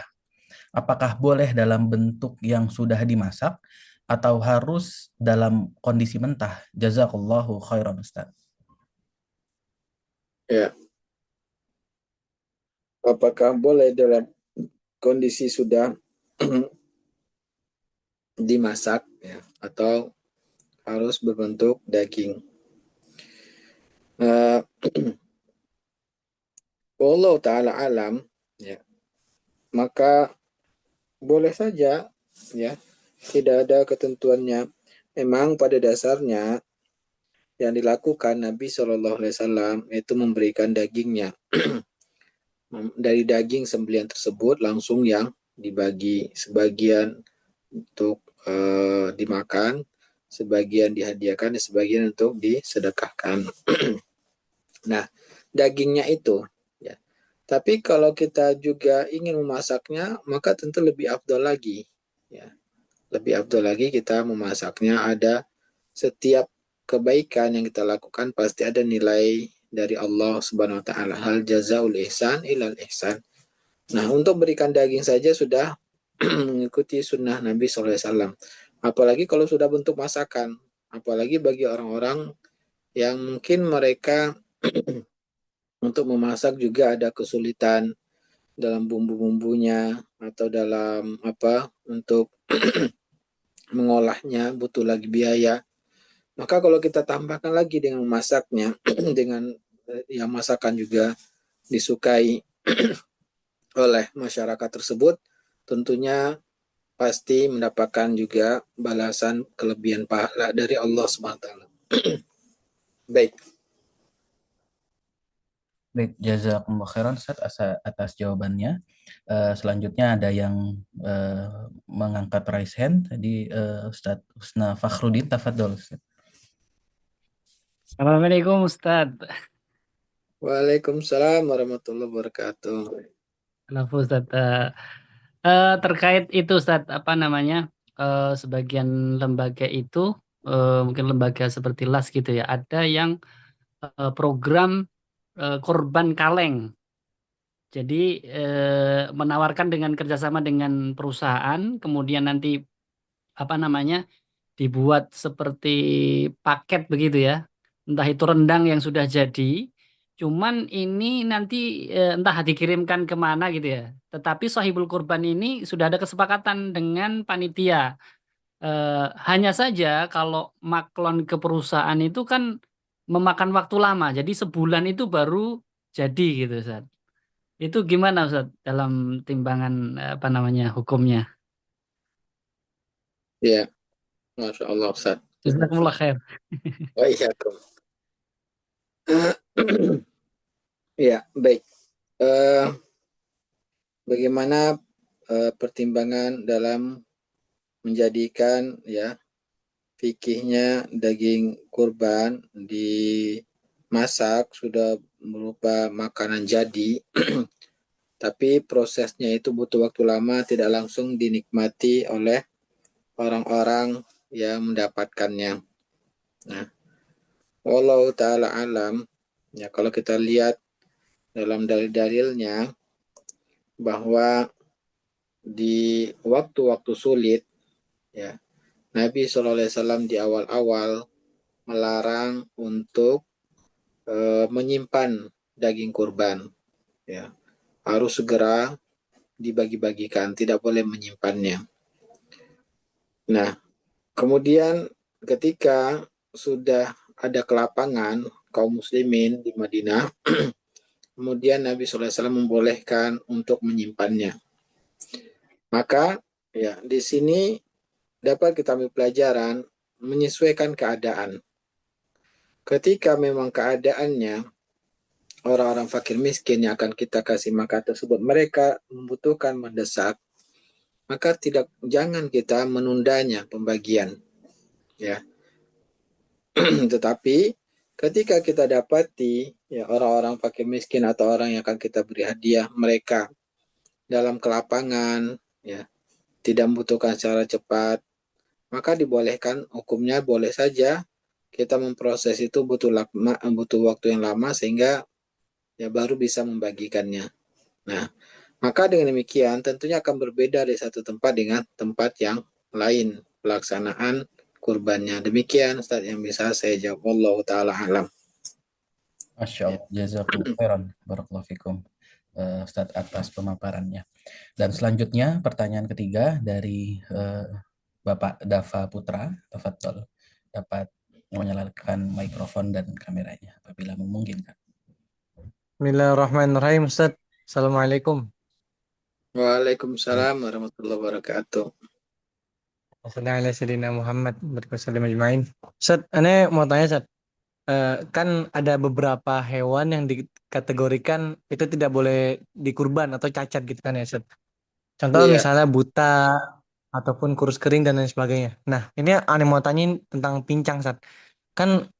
apakah boleh dalam bentuk yang sudah dimasak atau harus dalam kondisi mentah? Jazakallahu khairan Ustadz. Ya, apakah boleh dalam kondisi sudah dimasak ya atau harus berbentuk daging? Allah taala alam ya. Maka boleh saja ya, tidak ada ketentuannya. Memang pada dasarnya yang dilakukan Nabi Shallallahu Alaihi Wasallam itu memberikan dagingnya. Dari daging sembelihan tersebut langsung yang dibagi, sebagian untuk dimakan, sebagian dihadiahkan, dan sebagian untuk disedekahkan. Nah, dagingnya itu ya. Tapi kalau kita juga ingin memasaknya, maka tentu lebih afdol lagi. Ya, lebih afdol lagi kita memasaknya. Ada setiap kebaikan yang kita lakukan pasti ada nilai dari Allah Subhanahu wa taala. Hal jazaul ihsan ilal ihsan. Nah, untuk berikan daging saja sudah mengikuti sunnah Nabi SAW. Apalagi kalau sudah bentuk masakan. Apalagi bagi orang-orang yang mungkin mereka untuk memasak juga ada kesulitan dalam bumbu-bumbunya atau dalam apa untuk mengolahnya butuh lagi biaya. Maka kalau kita tambahkan lagi dengan masaknya dengan yang masakan juga disukai oleh masyarakat tersebut, tentunya pasti mendapatkan juga balasan kelebihan pahala dari Allah SWT. Baik. Baik, jazakumullah khairan Ustaz atas jawabannya. Selanjutnya ada yang mengangkat raise hand. Tadi Ustaz Husna Fakhrudin, tafadhol Ustaz. Assalamualaikum Ustadz. Waalaikumsalam warahmatullahi wabarakatuh. Kenapa Ustadz? Terkait itu Ustadz, apa namanya? Sebagian lembaga itu, mungkin lembaga seperti LAS gitu ya, ada yang program korban kaleng. Jadi menawarkan dengan kerjasama dengan perusahaan, kemudian nanti apa namanya dibuat seperti paket begitu ya, entah itu rendang yang sudah jadi, cuman ini nanti entah dikirimkan kemana gitu ya. Tetapi Sohibul Kurban ini sudah ada kesepakatan dengan panitia. Hanya saja kalau maklon ke perusahaan itu kan memakan waktu lama, jadi sebulan itu baru jadi gitu Ustaz. Itu gimana Ustaz dalam timbangan apa namanya hukumnya? Ya, Masya Allah Ustaz. Jazakumullah khair. Oh iya, ya, baik. Eh, Bagaimana pertimbangan dalam menjadikan ya fikihnya daging kurban dimasak sudah berupa makanan jadi, tapi prosesnya itu butuh waktu lama, tidak langsung dinikmati oleh orang-orang yang mendapatkannya. Nah, wallahu taala alam, ya kalau kita lihat dalam dalil-dalilnya bahwa di waktu-waktu sulit ya Nabi SAW di awal-awal melarang untuk menyimpan daging kurban ya harus segera dibagi-bagikan, tidak boleh menyimpannya. Nah, kemudian ketika sudah ada kelapangan kaum muslimin di Madinah, kemudian Nabi SAW membolehkan untuk menyimpannya. Maka ya di sini dapat kita ambil pelajaran menyesuaikan keadaan. Ketika memang keadaannya orang-orang fakir miskin yang akan kita kasih makan tersebut mereka membutuhkan mendesak, maka jangan kita menundanya pembagian ya. Tetapi ketika kita dapati ya orang-orang fakir miskin atau orang yang akan kita beri hadiah mereka dalam kelapangan ya tidak membutuhkan secara cepat, maka dibolehkan, hukumnya boleh saja kita memproses itu butuh waktu yang lama sehingga ya baru bisa membagikannya. Nah, maka dengan demikian tentunya akan berbeda dari satu tempat dengan tempat yang lain pelaksanaan kurbannya. Demikian Ustaz yang bisa saya jawab. Wallahu taala alam. Masya Allah, jazakumullah khairan, barakallahu fikum Ustaz atas pemaparannya. Dan selanjutnya pertanyaan ketiga dari Bapak Dava Putra, tafadhol, dapat menyalakan mikrofon dan kameranya apabila memungkinkan. Bismillahirrahmanirrahim, Ustaz. Assalamualaikum. Waalaikumsalam warahmatullahi wabarakatuh. Wassalamualaikum Muhammad berkusalim ajmain. Ustaz, aneh mau tanya, Ustaz. Kan ada beberapa hewan yang dikategorikan itu tidak boleh dikurban atau cacat gitu kan ya, Ustaz. Contoh Iya, misalnya buta ataupun kurus kering dan lain sebagainya. Nah, ini aneh mau tanyain tentang pincang, Ustaz. Kan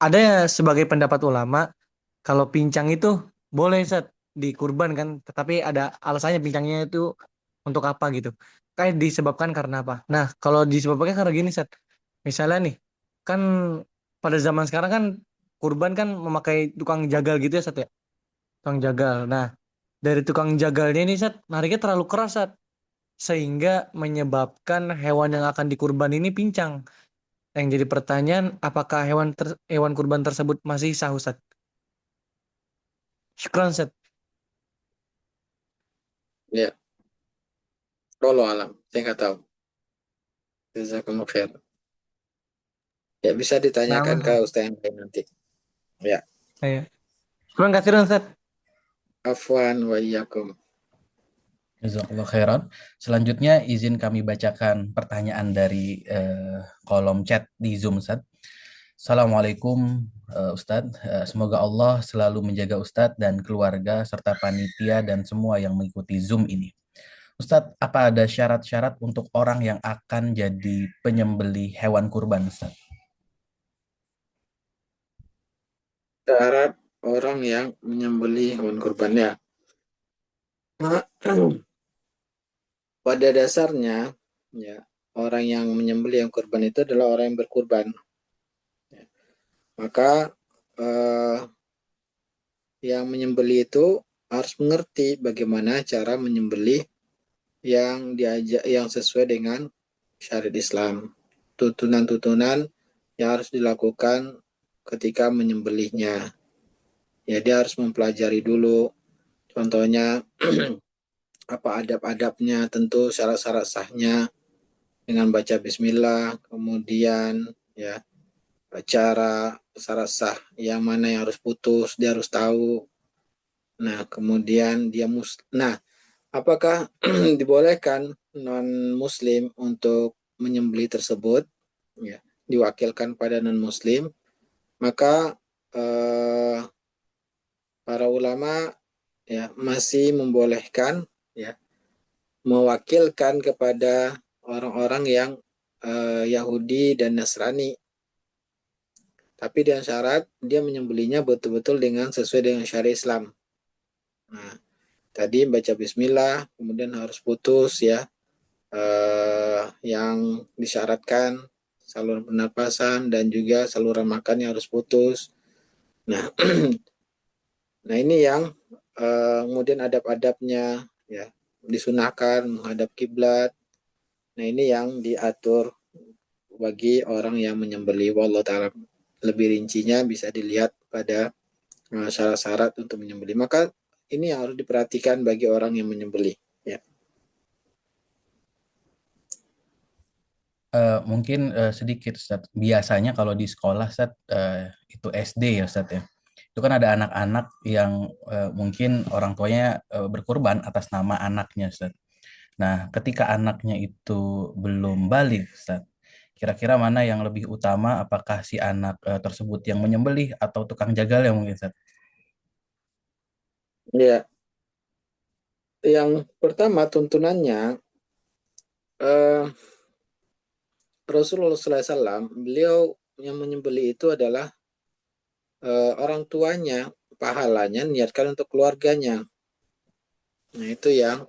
ada sebagai pendapat ulama kalau pincang itu boleh, Ustaz. dikurban kan, tetapi ada alasannya pincangnya itu untuk apa gitu. Kayak disebabkan karena apa? Nah, kalau disebabkan karena gini, Sat. Misalnya nih, kan pada zaman sekarang kan kurban kan memakai tukang jagal gitu ya, Sat ya. Tukang jagal. Nah, dari tukang jagalnya ini, Sat, nariknya terlalu keras, Sat. Sehingga menyebabkan hewan yang akan dikurban ini pincang. Yang jadi pertanyaan, apakah hewan kurban tersebut masih sah, Ustaz? Syukran, Ustaz. Ya, wallahu alam. Saya nggak tahu. Jazakumullah khair. Ya, bisa ditanyakan ke Nah, Ustaz yang lain nanti. Ya, saya. Syukran kasiran, Ustaz. afwan wa iyyakum. Jazakallah khairan. Selanjutnya izin kami bacakan pertanyaan dari kolom chat di Zoom, Ustaz. Assalamualaikum Ustadz. Semoga Allah selalu menjaga Ustadz dan keluarga serta panitia dan semua yang mengikuti Zoom ini. Ustadz, apa ada syarat-syarat untuk orang yang akan jadi penyembelih hewan kurban, Ustadz? Syarat orang yang menyembelih hewan kurban ya. Pada dasarnya, ya, orang yang menyembelih hewan kurban itu adalah orang yang berkurban. Ya. Maka yang menyembelih itu harus mengerti bagaimana cara menyembelih yang sesuai dengan syariat Islam. Tuntunan-tuntunan yang harus dilakukan ketika menyembelihnya. Ya, dia harus mempelajari dulu. Contohnya apa adab-adabnya, tentu syarat-syarat sahnya dengan baca bismillah, kemudian ya cara syarat sah yang mana yang harus putus, dia harus tahu. Nah, kemudian apakah dibolehkan non muslim untuk menyembelih tersebut? Ya, diwakilkan pada non muslim, maka para ulama ya masih membolehkan ya mewakilkan kepada orang-orang yang Yahudi dan Nasrani, tapi dengan syarat dia menyembelihnya betul-betul dengan sesuai dengan syariat Islam. Nah, tadi baca bismillah, kemudian harus putus ya yang disyaratkan, saluran pernapasan dan juga saluran makannya harus putus. Nah, nah ini yang kemudian adab-adabnya ya disunahkan menghadap kiblat. Nah, ini yang diatur bagi orang yang menyembelih. Wallahu taala lebih rincinya bisa dilihat pada syarat-syarat untuk menyembelih. Maka ini yang harus diperhatikan bagi orang yang menyembelih. Ya. Mungkin sedikit, Ustadz. Biasanya kalau di sekolah, Ustadz, itu SD ya, Ustadz ya. Itu kan ada anak-anak yang mungkin orang tuanya berkurban atas nama anaknya, Ustadz. Nah, ketika anaknya itu belum balik, Ustadz, kira-kira mana yang lebih utama? Apakah si anak tersebut yang menyembelih atau tukang jagal yang mungkin, Ustadz? Ya, yang pertama tuntunannya eh, Rasulullah SAW, beliau yang menyembelih itu adalah orang tuanya, pahalanya niatkan untuk keluarganya. Nah, itu yang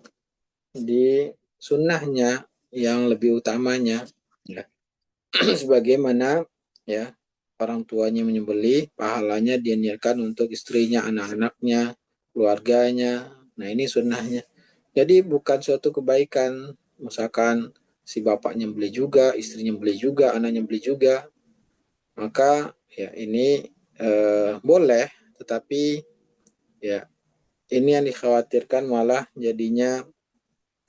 di sunnahnya yang lebih utamanya. Ya. Sebagaimana ya orang tuanya menyembelih, pahalanya dia niatkan untuk istrinya, anak-anaknya, keluarganya. Nah, ini sunnahnya. Jadi bukan suatu kebaikan, misalkan si bapaknya beli juga, istrinya beli juga, anaknya beli juga, maka ya ini boleh, tetapi ya ini yang dikhawatirkan malah jadinya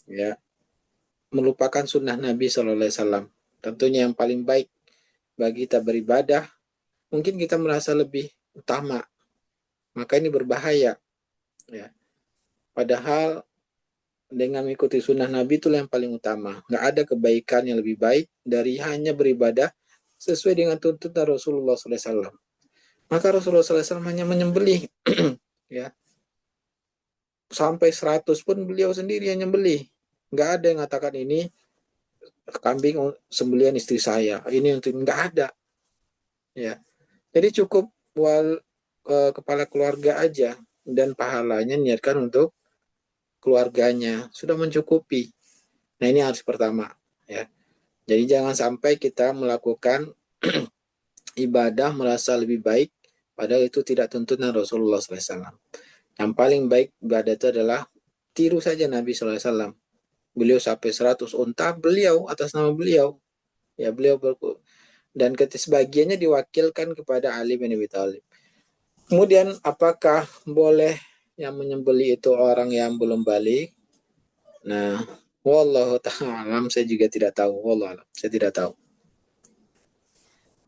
ya melupakan sunnah Nabi Shallallahu Alaihi Wasallam. Tentunya yang paling baik bagi kita beribadah, mungkin kita merasa lebih utama, maka ini berbahaya. Ya. Padahal dengan mengikuti sunnah Nabi itulah yang paling utama. Nggak ada kebaikan yang lebih baik dari hanya beribadah sesuai dengan tuntunan Rasulullah SAW. Maka Rasulullah SAW hanya menyembelih, ya sampai 100 pun beliau sendiri yang nyembelih. Nggak ada yang mengatakan ini kambing sembelihan istri saya, ini untuk nggak ada. Ya, jadi cukup kepala keluarga aja dan pahalanya niatkan untuk keluarganya, sudah mencukupi. Nah, ini harus pertama, ya. Jadi jangan sampai kita melakukan ibadah merasa lebih baik, padahal itu tidak tuntunan Rasulullah SAW. Yang paling baik ibadah itu adalah tiru saja Nabi SAW. Beliau sampai 100 unta, beliau atas nama beliau, ya beliau dan sebagiannya diwakilkan kepada Ali bin Abi Thalib. Kemudian apakah boleh yang menyembeli itu orang yang belum balik? Nah, wallahu ta'ala saya juga tidak tahu. Wallahu alam, saya tidak tahu.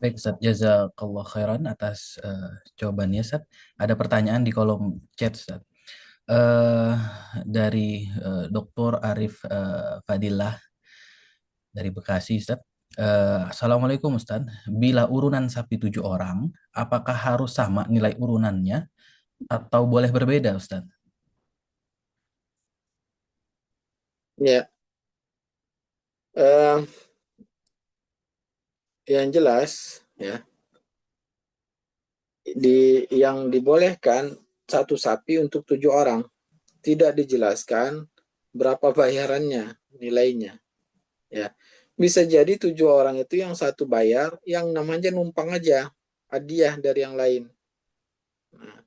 Baik, Ustaz. Jazakallah khairan atas jawabannya, Ustaz. Ada pertanyaan di kolom chat, Ustaz. Eh, dari Dr. Arif Fadilah dari Bekasi, Ustaz. Assalamualaikum, Ustaz. Bila urunan sapi 7 orang, apakah harus sama nilai urunannya atau boleh berbeda, Ustaz? Ya, yang jelas ya, yang dibolehkan satu sapi untuk 7 orang, tidak dijelaskan berapa bayarannya, nilainya. Ya, bisa jadi 7 orang itu yang satu bayar, yang namanya numpang aja, hadiah dari yang lain. Nah,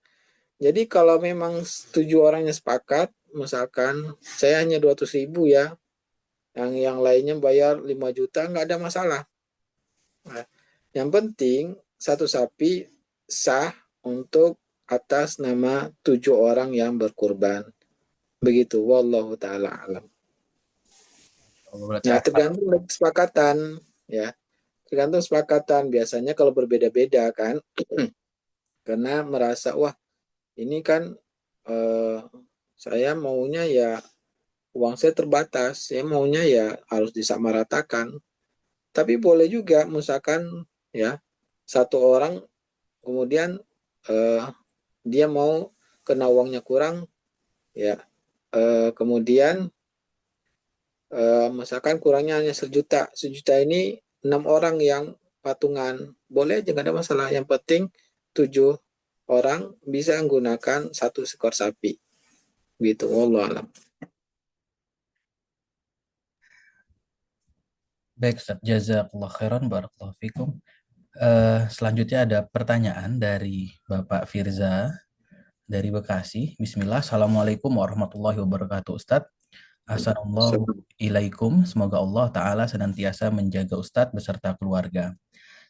jadi kalau memang 7 orangnya sepakat, misalkan saya hanya 200.000 ya, yang lainnya bayar 5 juta, nggak ada masalah. Nah, yang penting satu sapi sah untuk atas nama 7 orang yang berkurban. Begitu, wallahu taala alam. Berarti Nah, apa? tergantung dari kesepakatan, ya. Tergantung kesepakatan. Biasanya kalau berbeda-beda kan, karena merasa wah ini kan eh, saya maunya ya uang saya terbatas, saya maunya ya harus disamaratakan. Tapi boleh juga misalkan ya satu orang kemudian eh, dia mau kena uangnya kurang ya, kemudian misalkan kurangnya hanya 1 juta, 1 juta ini 6 orang yang patungan, boleh aja nggak ada masalah, yang penting 7 orang bisa menggunakan satu ekor sapi gitu. Wallahu alam. Baik, Ustaz. Jazakallah khairan, barakallahu fikum. Selanjutnya ada pertanyaan dari Bapak Firza dari Bekasi. Bismillah. Assalamualaikum warahmatullahi wabarakatuh, Ustadz. Assalamualaikum. Semoga Allah Ta'ala senantiasa menjaga Ustadz beserta keluarga.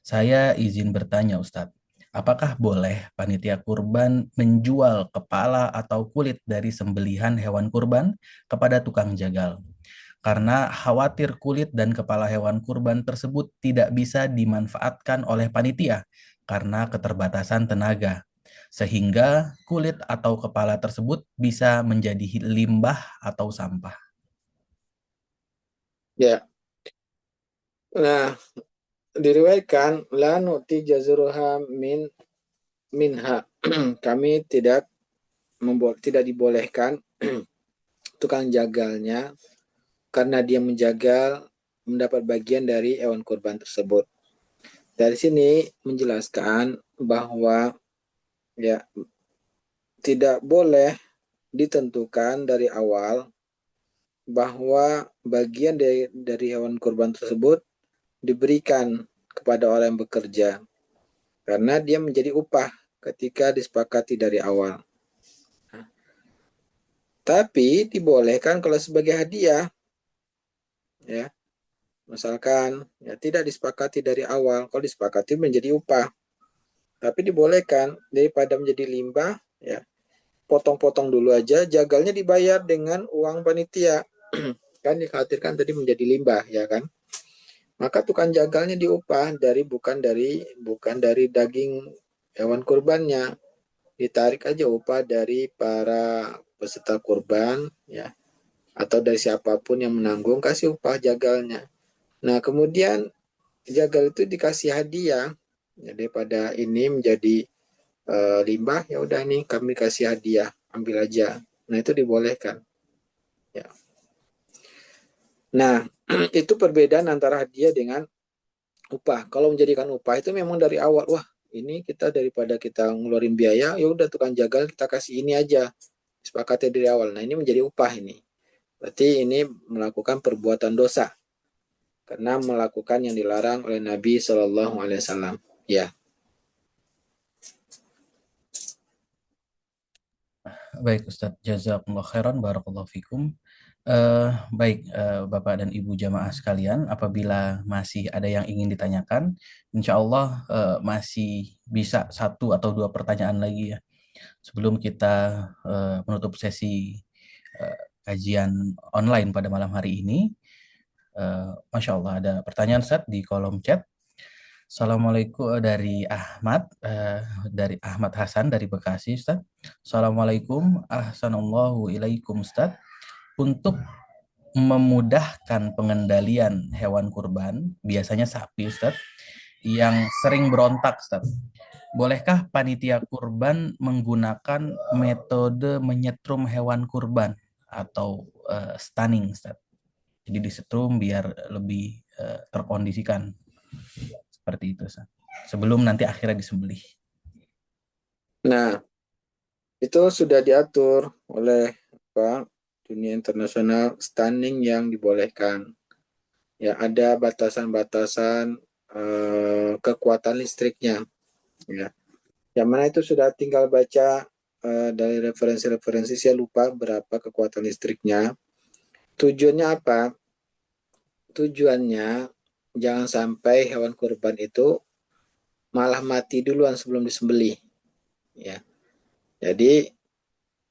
Saya izin bertanya, Ustadz. Apakah boleh panitia kurban menjual kepala atau kulit dari sembelihan hewan kurban kepada tukang jagal? Karena khawatir kulit dan kepala hewan kurban tersebut tidak bisa dimanfaatkan oleh panitia karena keterbatasan tenaga, sehingga kulit atau kepala tersebut bisa menjadi limbah atau sampah. Ya, nah diriwayatkan la nu'ti jazruha minha. Kami tidak dibolehkan tukang jagalnya karena dia menjagal mendapat bagian dari hewan kurban tersebut. Dari sini menjelaskan bahwa ya tidak boleh ditentukan dari awal bahwa bagian dari hewan kurban tersebut diberikan kepada orang yang bekerja karena dia menjadi upah ketika disepakati dari awal. Tapi dibolehkan kalau sebagai hadiah, ya. Misalkan ya tidak disepakati dari awal, kalau disepakati menjadi upah. Tapi dibolehkan daripada menjadi limbah, ya potong-potong dulu aja, jagalnya dibayar dengan uang panitia. Kan dikhawatirkan tadi menjadi limbah, ya kan? Maka tukang jagalnya diupah bukan dari daging hewan kurbannya. Ditarik aja upah dari para peserta kurban, ya, atau dari siapapun yang menanggung, kasih upah jagalnya. Nah, kemudian jagal itu dikasih hadiah, ya, daripada ini menjadi limbah, ya udah nih kami kasih hadiah, ambil aja. Nah, itu dibolehkan. Ya. Nah, itu perbedaan antara hadiah dengan upah. Kalau menjadikan upah itu memang dari awal, wah ini kita daripada kita ngeluarin biaya, ya udah tukang jagal kita kasih ini aja, sepakatnya dari awal. Nah ini menjadi upah ini. Berarti ini melakukan perbuatan dosa karena melakukan yang dilarang oleh Nabi Shallallahu Alaihi Wasallam. Ya, Baik Ustadz, jazakumullah khairan, barakallahu fikum. Baik, Bapak dan Ibu jamaah sekalian, apabila masih ada yang ingin ditanyakan, insya Allah masih bisa satu atau dua pertanyaan lagi ya, sebelum kita menutup sesi kajian online pada malam hari ini. Masya Allah, ada pertanyaan Ustadz di kolom chat. Assalamualaikum dari Ahmad Hasan dari Bekasi Ustadz. Assalamualaikum, ahsanallahu ilaikum Ustadz. Untuk memudahkan pengendalian hewan kurban, biasanya sapi Ustadz, yang sering berontak Ustadz. Bolehkah panitia kurban menggunakan metode menyetrum hewan kurban atau stunning Ustadz? Jadi disetrum biar lebih terkondisikan seperti itu Ustadz, sebelum nanti akhirnya disembelih. nah itu sudah diatur oleh dunia internasional stunning yang dibolehkan. Ya ada batasan-batasan kekuatan listriknya. Ya, yang mana itu sudah tinggal baca dari referensi-referensi, saya lupa berapa kekuatan listriknya. Tujuannya apa? Tujuannya jangan sampai hewan kurban itu malah mati duluan sebelum disembelih. Ya, jadi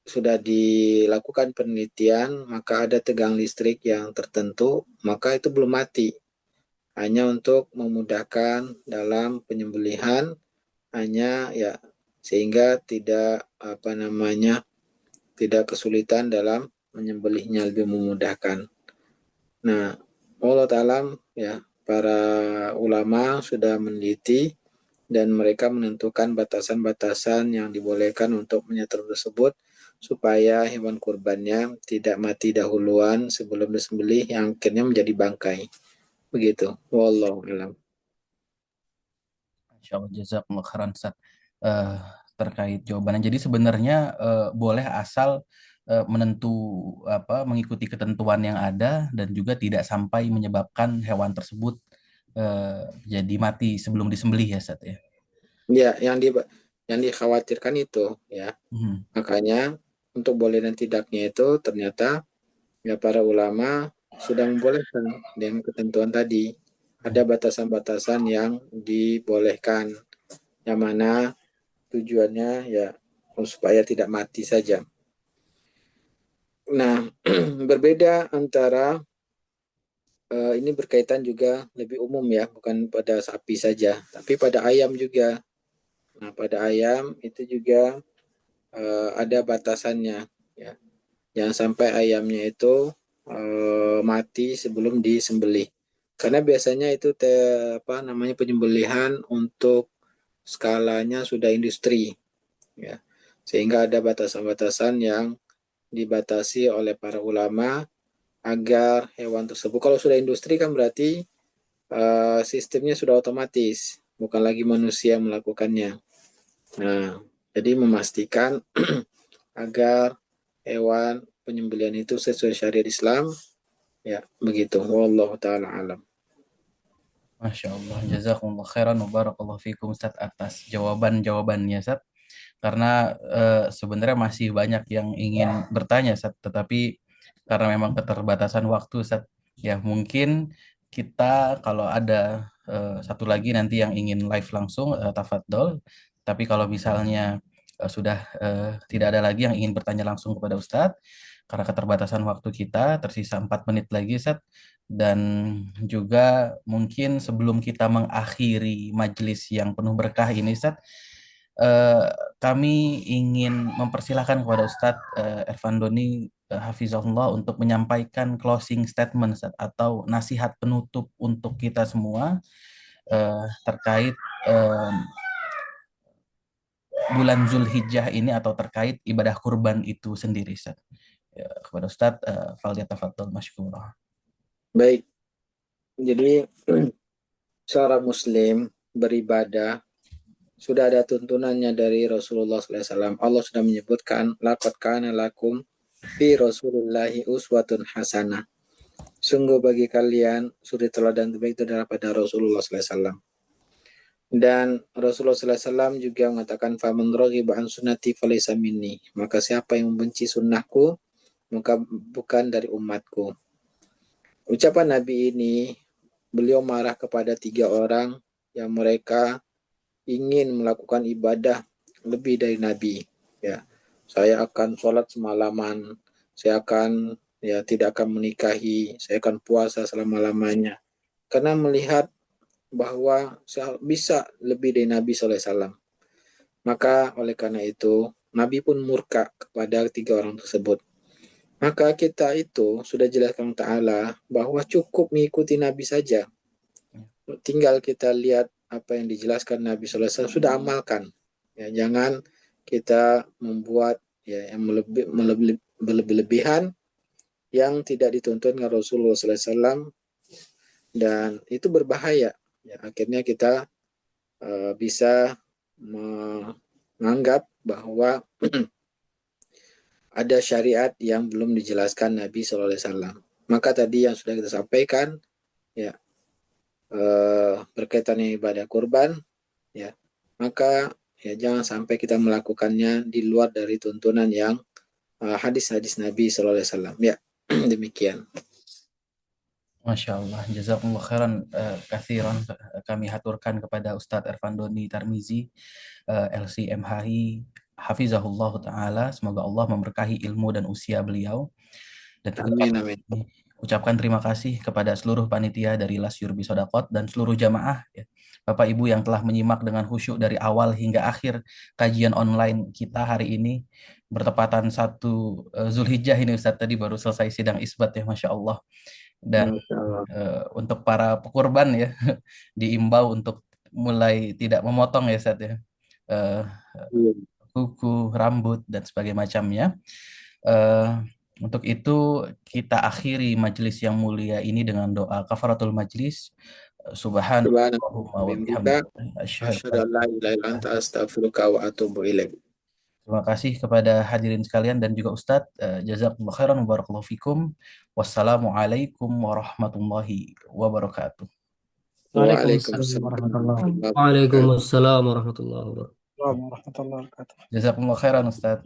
sudah dilakukan penelitian, maka ada tegang listrik yang tertentu, maka itu belum mati. Hanya untuk memudahkan dalam penyembelihan, hanya ya sehingga tidak tidak kesulitan dalam menyembelihnya, lebih memudahkan. Nah, Allah Ta'ala ya, para ulama sudah meneliti dan mereka menentukan batasan-batasan yang dibolehkan untuk menyetrum tersebut supaya hewan kurbannya tidak mati dahuluan sebelum disembelih yang akhirnya menjadi bangkai. Begitu. Wallahu a'lam. Insya Allah, jazakumullah khairan Ustaz. Terkait jawabannya. Jadi sebenarnya boleh asal mengikuti ketentuan yang ada dan juga tidak sampai menyebabkan hewan tersebut jadi mati sebelum disembelih ya Ustaz ya. Ya, yang dikhawatirkan itu ya. Makanya untuk boleh dan tidaknya itu ternyata ya para ulama sudah membolehkan dengan ketentuan tadi. Ada batasan-batasan yang dibolehkan, yang mana tujuannya ya supaya tidak mati saja. Nah, berbeda antara ini berkaitan juga lebih umum ya, bukan pada sapi saja, tapi pada ayam juga. Nah, pada ayam itu juga ada batasannya ya. Jangan sampai ayamnya itu mati sebelum disembelih. Karena biasanya itu penyembelihan untuk skalanya sudah industri ya. Sehingga ada batasan-batasan yang dibatasi oleh para ulama agar hewan tersebut, kalau sudah industri kan berarti sistemnya sudah otomatis, bukan lagi manusia yang melakukannya. Nah, jadi memastikan agar hewan penyembelihan itu sesuai syariat Islam, ya begitu. Wallahu taala alam. Masya Allah, jazakumullah khairan wa barakallahu fikum Ustaz atas jawaban-jawabannya Ustaz. Karena sebenarnya masih banyak yang ingin bertanya Ustaz, tetapi karena memang keterbatasan waktu Ustaz, ya mungkin kita kalau ada satu lagi nanti yang ingin live langsung, tafadhol. Tapi kalau misalnya sudah tidak ada lagi yang ingin bertanya langsung kepada Ustadz, karena keterbatasan waktu kita, tersisa 4 menit lagi Ustadz. Dan juga mungkin sebelum kita mengakhiri majelis yang penuh berkah ini Ustadz, eh, kami ingin mempersilahkan kepada Ustadz Ervandoni Hafizahullah untuk menyampaikan closing statement Ustadz, atau nasihat penutup untuk kita semua terkait bulan Zulhijjah ini atau terkait ibadah kurban itu sendiri Ustaz. Ya, kepada Ustadz Falyatafaddal masykurah. Baik. Jadi seorang muslim beribadah sudah ada tuntunannya dari Rasulullah SAW. Allah sudah menyebutkan, laqad kana lakum fi Rasulillahi uswatun hasanah. Sungguh bagi kalian suri teladan terbaik itu adalah pada Rasulullah SAW. Dan Rasulullah SAW juga mengatakan, faman raghiba an sunnati falaysa minni. Maka siapa yang membenci sunnahku, maka bukan dari umatku. Ucapan Nabi ini, beliau marah kepada 3 orang yang mereka ingin melakukan ibadah lebih dari Nabi. Ya, saya akan sholat semalaman, saya akan tidak akan menikahi, saya akan puasa selama-lamanya. Karena melihat bahwa bisa lebih dari Nabi SAW. Maka oleh karena itu, Nabi pun murka kepada 3 orang tersebut. Maka kita itu sudah jelaskan Ta'ala bahwa cukup mengikuti Nabi saja. Tinggal kita lihat apa yang dijelaskan Nabi SAW, sudah amalkan. Ya, jangan kita membuat yang berlebihan yang tidak dituntun oleh Rasulullah SAW, dan itu berbahaya. Ya, akhirnya kita bisa menganggap bahwa ada syariat yang belum dijelaskan Nabi SAW. Maka tadi yang sudah kita sampaikan, ya, berkaitan dengan ibadah kurban, ya, maka ya jangan sampai kita melakukannya di luar dari tuntunan yang hadis-hadis Nabi SAW. Ya, demikian. Masya Allah, jazakumullah khairan kathiran. Kami haturkan kepada Ustadz Ervandoni Tarmizi, LCMHI, Hafizahullah Ta'ala. Semoga Allah memberkahi ilmu dan usia beliau. Dan juga Amin. ucapkan terima kasih kepada seluruh panitia dari Las Yurbi Sodakot dan seluruh jamaah, ya. Bapak Ibu yang telah menyimak dengan khusyuk dari awal hingga akhir kajian online kita hari ini. Bertepatan 1 Zulhijjah ini, Ustadz, tadi baru selesai sidang isbat, ya, Masya Allah. Dan untuk para pekurban, ya, diimbau untuk mulai tidak memotong, ya, Ustadz, ya, kuku, rambut, dan sebagainya macamnya. Untuk itu kita akhiri majelis yang mulia ini dengan doa kafaratul majelis. Subhanallahumma wa bihamdika asyhadu an la ilaha illa anta astaghfiruka wa atubu ilaik. Terima kasih kepada hadirin sekalian dan juga Ustadz. Jazakumullah khairan wa barakallahu fikum. Wassalamualaikum warahmatullahi wabarakatuh. Waalaikumsalam warahmatullahi wabarakatuh. Waalaikumsalam warahmatullahi wabarakatuh. Warahmatullahi wabarakatuh. Jazakumullah khairan Ustadz.